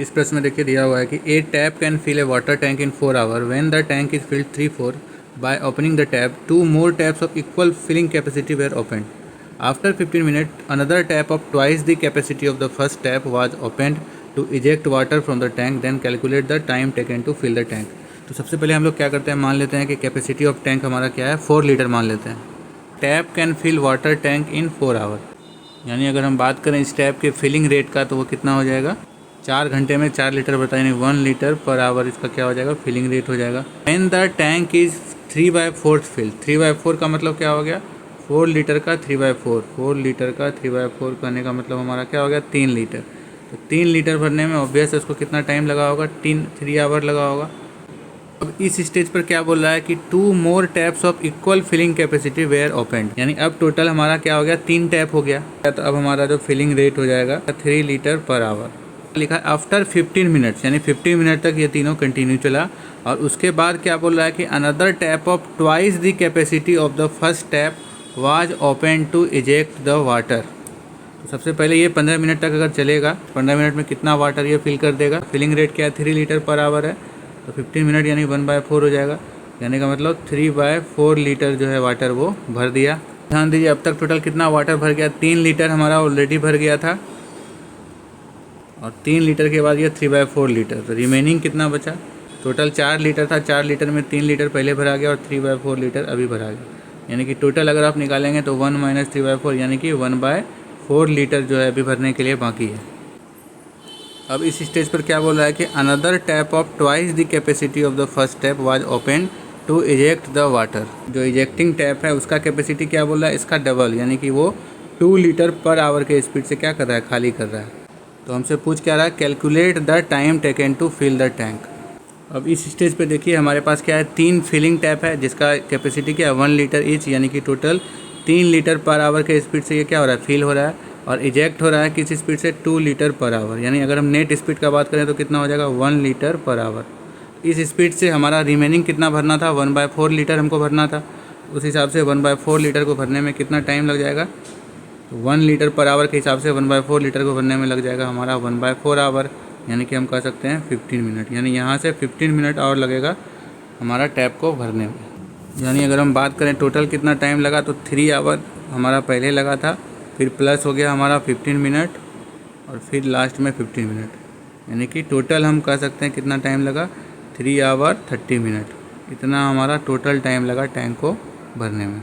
इस प्रश्न में देखिए दिया हुआ है कि a tap can fill a water tank in 4 hour when the tank is filled 3/4 by opening the tap 2 more taps of equal filling capacity were opened. After 15 minutes, another tap of twice the capacity of the first tap was opened to eject water from the tank. Then calculate the time taken to fill the tank. तो सबसे पहले हम लोग क्या करते हैं, मान लेते हैं कि कैपेसिटी ऑफ टैंक हमारा क्या है, 4 लीटर मान लेते हैं. Tap can fill water tank in 4 hour, यानी अगर हम बात करें इस टैप के फिलिंग रेट का तो वो कितना हो जाएगा, 4 घंटे में 4 लीटर बताए, यानी 1 लीटर पर आवर इसका क्या हो जाएगा, फिलिंग रेट हो जाएगा. And the tank is 3/4 fill. 3/4 का मतलब क्या हो गया, 4 लीटर का 3/4. 4 लीटर का 3/4 करने का मतलब हमारा क्या हो गया, 3 लीटर. तो 3 लीटर भरने में ऑब्वियस है उसको कितना टाइम लगा होगा, 3 आवर लगा होगा. अब इस स्टेज पर क्या बोल रहा है कि 2 more taps of equal filling capacity were opened, यानी अब टोटल हमारा क्या हो गया, 3 टैप हो गया. तो अब हमारा जो फिलिंग रेट हो जाएगा 3 लीटर पर आवर. लिखा आफ्टर 15 मिनट्स, यानी 15 मिनट तक ये तीनों कंटिन्यू चला. और उसके बाद क्या बोल रहा है कि another tap of twice the capacity of the first tap was open to eject the water. तो सबसे पहले ये 15 मिनट तक अगर चलेगा, 15 मिनट में कितना वाटर ये फिल कर देगा. फिलिंग रेट क्या है, 3 लीटर पर आवर है. तो 15 मिनट यानी 1/4 हो जाएगा, यानी का मतलब 3/4 लीटर जो है वाटर वो भर दिया. ध्यान दीजिए अब तक टोटल कितना वाटर भर गया, 3 लीटर हमारा ऑलरेडी भर गया था, और 3 लीटर के बाद ये 3/4 लीटर. तो रिमेनिंग कितना बचा, टोटल 4 लीटर था, 4 लीटर में 3 लीटर पहले भरा गया और 3/4 लीटर अभी भरा गया. यानी कि टोटल अगर आप निकालेंगे तो 1 - 3/4 यानी कि 1/4 लीटर जो है अभी भरने के लिए बाकी है. अब इस स्टेज पर क्या बोल रहा है कि another tap of twice the capacity of the first tap was open to eject the water. जो इजेक्टिंग टैप है उसका कैपेसिटी क्या बोल रहा है, इसका डबल, यानी कि वो 2 लीटर पर आवर के स्पीड से क्या कर रहा है, खाली कर रहा है. तो हमसे पूछ क्या रहा है, calculate the time taken to fill the tank. अब इस स्टेज पे देखिए हमारे पास क्या है, 3 फिलिंग टैप है जिसका कैपेसिटी क्या है, 1 लीटर ईच, यानी कि टोटल 3 लीटर पर आवर के स्पीड से ये क्या हो रहा है, फिल हो रहा है. और इजेक्ट हो रहा है किस स्पीड से, 2 लीटर पर आवर. यानी अगर हम नेट स्पीड का बात करें तो कितना हो जाएगा, 1 लीटर पर आवर. इस स्पीड से हमारा रिमेनिंग कितना भरना था, 1/4 लीटर हमको भरना था. उस हिसाब से 1/4 लीटर को भरने में कितना टाइम लग जाएगा, 1 लीटर पर आवर के हिसाब से 1/4 लीटर को भरने में लग जाएगा हमारा 1/4 आवर, यानी कि हम कह सकते हैं 15 मिनट. यानी यहाँ से 15 मिनट और लगेगा हमारा टैप को भरने में. यानी अगर हम बात करें टोटल कितना टाइम लगा तो 3 आवर हमारा पहले लगा था, फिर प्लस हो गया हमारा 15 मिनट, और फिर लास्ट में 15 मिनट, यानी कि टोटल हम कह सकते हैं कितना टाइम लगा, 3 आवर 30 मिनट. इतना हमारा टोटल टाइम लगा टैंक को भरने में.